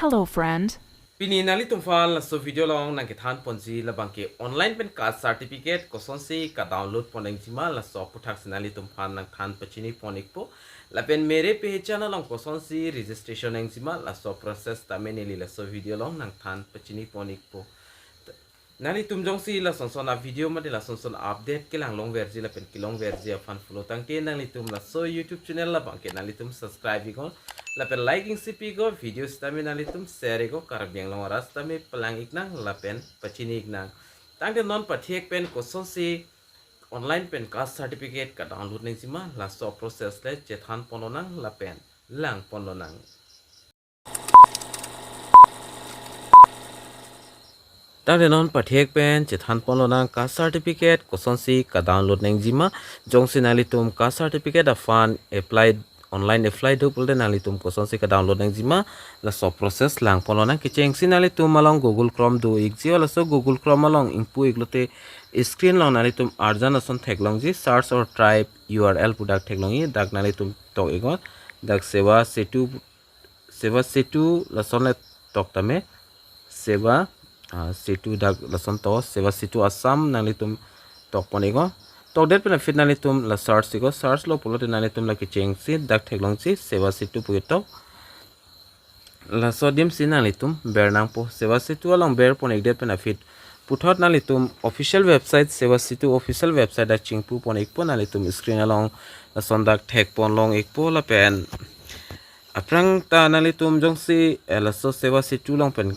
Hello, friend. Pini nali tumfal so video long nang kithan ponji la bangke online pen caste certificate ko sonsi ka download poneng jima la so puthak sinali tumfal nang than pachini ponik po la pen mere pehchana long ko sonsi registration nang jima la so process ta meneli la so video long nang than pachini ponik po nali tumjong si la sonson a video ma de la sonson update ke lang long verji la pen kilong verji a fan follow tang te nali tum la so youtube channel la bangke nali tum subscribe ko la pen liking sipi go videos tami nali tum share go karbiang long ras tami pelang iknang la pen pachini iknang tang de non pathek pen ko sonsi online pen caste certificate ka download ning sima la so process le chethan pononang la pen lang pononang tang de non pathek pen chethan pononang caste certificate ko sonsi ka download ning jima jongsi nali tum caste certificate a fan applied online apply do pulte nali tum ko sonsi ka download nang jima la so process lang pononang ki cheng sinali tum malong google chrome do ikji la so google chrome malong ingpu iglote screen long nali tum arjana son theklong ji search or type url pudak theklong yi dak nali tum tok egon dak seva setu la son tok tame seva setu dak la son to seva setu assam nali tum tok ponego tok det pena fit nali tum la search sigo search lo pulo nali tum la ki cheng si dak theklong si seva setu puito la sodium sinali tum bernang po seva setu along ber pon ek det pena fit puthot nali tum official website seva setu official website da chingpu pon ek pon nali tum screen along la son dak thek pon long ek po la pen aprang ta nali tum jong si la so seva setu long pen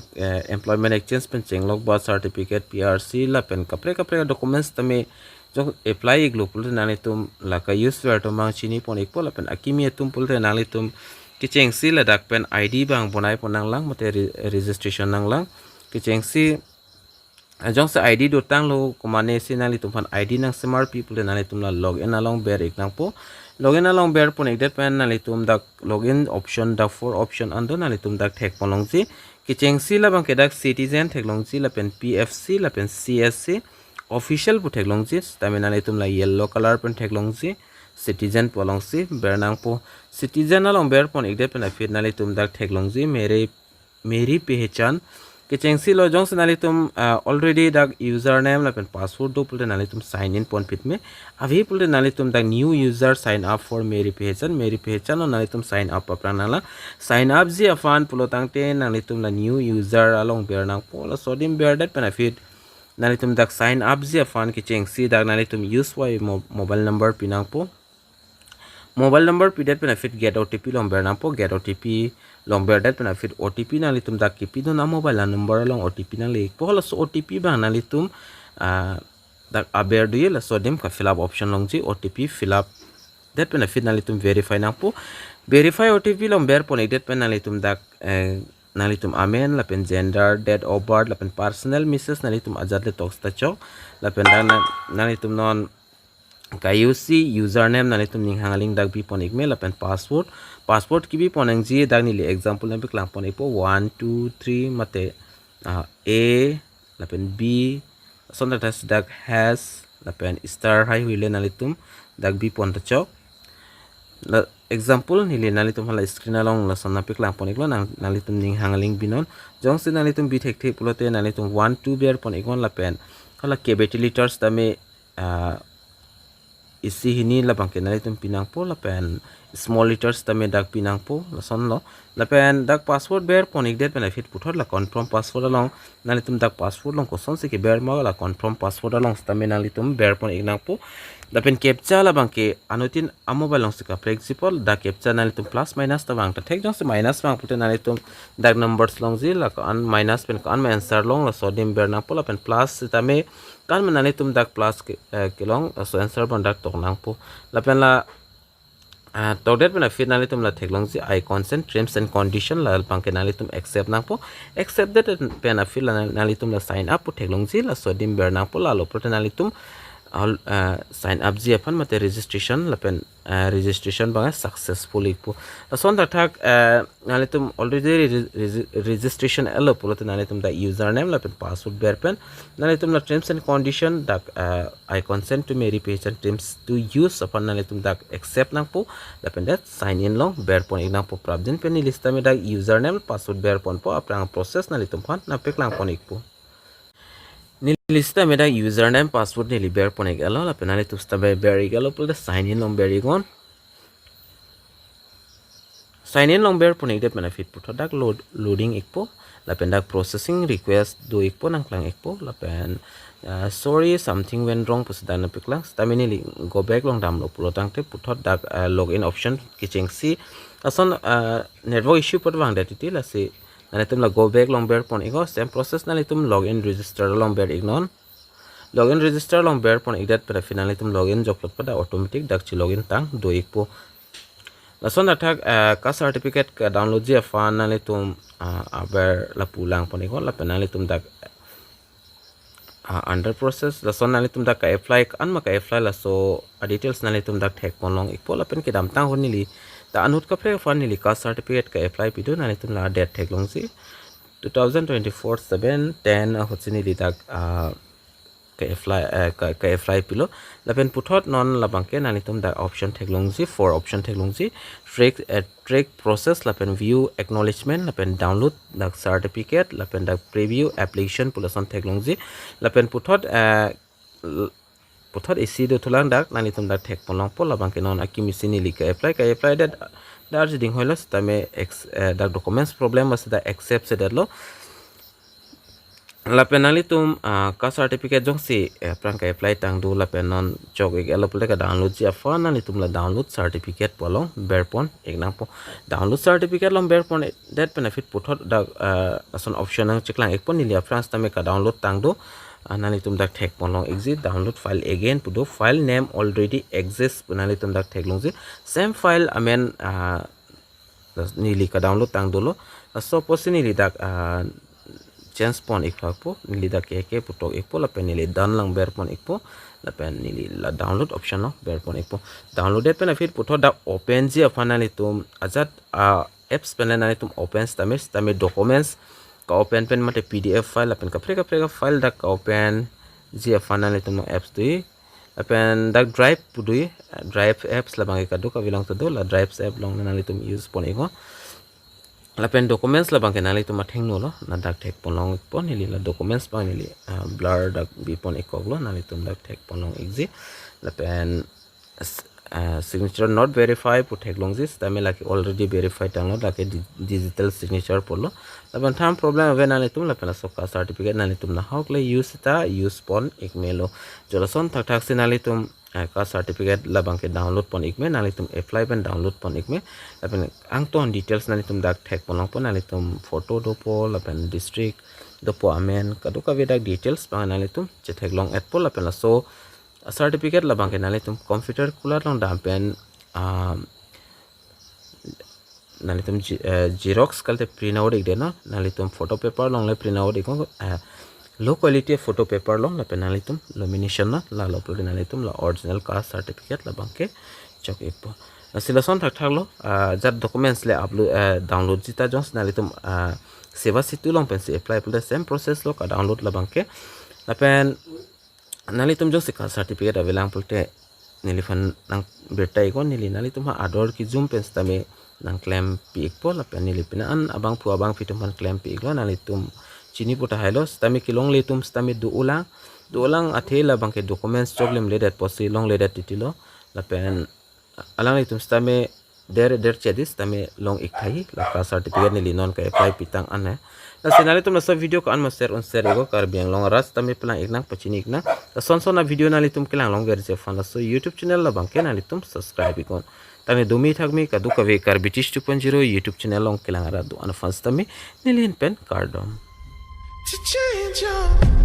employment exchange pen chenglok birth certificate prc la pen kapre documents tame जो apply global nali tum la ka use ver to mang chini pon ek pol pen akimi tum pul re nali tum kicheng si la dak pen id bang bonai pon nang lang mate registration nang lang kicheng si jong sa id do tang lo komane si nali tum fan id nang smart people nali tum la login along ber ek nang po login along ber pon ek det pen nali tum dak login option dak for option ando nali tum dak thek pon long si kicheng si la bang ke dak citizen thek long si la pen pfc la pen csc official pu theklong ji taminali tum la yellow color pen theklong ji citizen polong si bernang po citizen along ber pon ekde pen afit nali tum dak theklong ji meri pehchan ke chengsi lo jong nali tum already dak username la pen password do pulte nali tum sign in pon pit me avi pulte nali tum dak new user sign up for meri pehchan nali tum sign up apranala sign up ji afan pulotang te nali tum la new user along bernang po la sodim ber dat pen afit nali tum dak sign up ji afan ki cheng si dak nali tum use why mobile number pinang po mobile number pidet pen fit get otp lomber na po get otp lomber dat pen fit otp nali tum dak ki do na mobile number long otp na le po la so otp ba nali tum dak aber du la so dem ka fill up option long ji otp fill up dat pen fit nali tum verify na po verify otp lomber pon det pen nali tum dak nali tum amen la pen gender date of birth la pen personal message nali tum ajat le tox ta chok la pen nali tum non kayusi username nali tum ning hangaling dak bi pon ikme la pen password ki bi pon ji dak ni le example na bi klang pon ipo 1 2 3 mate a la pen b son that has dak has la pen star hai huile nali tum dak bi pon ta chok la example nili nali tum hala screen along la sonna pik lang pon iklo nali tum ning hangaling binon jong se nali tum bi thek thek pulote nali tum 1 2 ber pon ikon la pen hala capital letters tame isi hini la bangke nali tum pinang po la pen small letters tame dak pinang po la son lo la pen dak password ber pon ik det benefit puthot la confirm password along nali tum dak password long ko son se ke ber ma la confirm password along tame nali tum ber pon iknang po da pen captcha la bangke anutin mobile long sika for example da captcha nali tum plus minus ta bang ta thek jong se minus bang pute nali tum dak numbers long ji la kan minus pen kan ma answer long la so dim ber na po la pen plus ta me kan ma nali tum dak plus ke long so answer ban dak tok nang po la pen la to det pen fit nali tum la thek long ji I consent terms and condition la bangke nali tum accept nang po accept that pen fit la nali tum la sign up po thek long ji la so dim ber nang po la lo pute nali tum all sign up ji aphan mate registration lapen registration ba successfully po son da thak nale tum already registration elo pulo nale tum da username lapen password ber pen nale tum na terms and condition da I consent to my page and terms to use upon nale tum da accept nang po lapen that sign in long ber pon igna po prabdin pen ni lista me da username password ber pon po aprang process nale tum phan na peklang pon ik po lista meda username password ni liber pone galo la penali tu sta beri galo pul sign in long beri gon sign in long ber pone de pena fit put dak loading ikpo la pen dak processing request do ikpo nang klang ikpo la pen sorry something went wrong pus dan piklang stamini go back long dam lo pulo tang te put dak login option kicheng si ason network issue pot wang dat ti la si nale tum la go back long ber pon igo same process nale tum login register long ber ignon login register long ber pon igdat per finally tum login joklot pada automatic dak chi login tang do ikpo la son attack ka certificate ka download je fan nale tum aber la pulang pon igo la penale tum dak under process la son nale tum dak ka apply an ma ka apply la so details nale tum dak thek pon long ikpo la pen ki dam tang honili ta anut ka pre fan nili ka certificate ka apply pido nale tum la date thek long si 2024 7 10 hotsini li dak ka apply pilo lapen puthot non labangke nani tum da option theklong ji for option theklong ji track process lapen view acknowledgement lapen download da certificate lapen da preview application pulason theklong ji lapen puthot isi do thulang dak nani tum da thek polong pol labangke non akimisini li ka apply that darjing hoilos tame da documents problem was da accept sedalo la penali tum ka certificate jong si prang ka apply tang du la penon jog ek elo pule ka download ji afan ni tum la download certificate polong berpon eknang po download certificate long berpon that benefit puthot da ason option ang cheklang ekpon ni lia france tame ka download tang du anali tum dak thek polong exit download file again pudo file name already exists punali tum dak thek long ji same file amen ni li ka download tang du lo so posini li dak change pon ikpo nili da ke putok ikpo la pen nili dan lang ber pon ikpo la pen nili la download option no ber pon ikpo downloaded pen fit puto da open ji afana ni tum ajat apps pen na tum open stame documents ka open pen mate pdf file la pen ka preka file da ka open ji afana ni tum apps tu la pen da drive pudui drive apps la bangi ka do ka belong to do la drive app long na ni tum use pon iko la pen documents la bangke nali tuma theng no lo na dak thek ponlong pon nili la documents pa nili blur dak bi pon ekoglo nali tum dak thek ponlong exi la pen signature not verify put thek long this tame like already verified download like digital signature polo la pen tham problem ave nali tum la pen soka certificate nali tum na hawk le use ta use pon ekmelo jolason thak se nali tum ka certificate la bangke download pon ikme nali tum apply pen download pon ikme lapen ang ton details nali tum dak thek ponong pon nali tum photo do po lapen district do po amen kadu ka vedak details pang nali tum che thek long at po lapen la so certificate la bangke nali tum computer kular long dam pen nali tum xerox kalte print out ik de no nali tum photo paper long le print out ik low quality photo paper long la penalitum lamination na la lo penalitum la original caste certificate la bangke chok ipo silason thak lo jat documents le upload download jita jons nalitum seva situ long pen se apply pul same process lo ka download la bangke la pen nalitum jos ka certificate avelang pulte nilifan nang bertai kon nili nalitum ha ador ki zoom pen stame nang claim pi ikpo la pen nilipina an abang pu abang fitum claim pi iklo nalitum chini puta halos tami kilong letum stami du ulang athela bangke documents problem ledat posi long ledat titilo la pen alang letum stami der chedis tami long ikhai la ka certificate ni linon ka apply pitang ane la sinali tum sa video ko an ma share on share go kar biang long ras tami pelang iknang pachini iknang son na video na litum kilang long ger je fan so youtube channel la bangke na litum subscribe ikon tami dumi thagmi ka du ka ve kar british 2.0 youtube channel long kilang ara du an fans tami nilin pen cardom to change your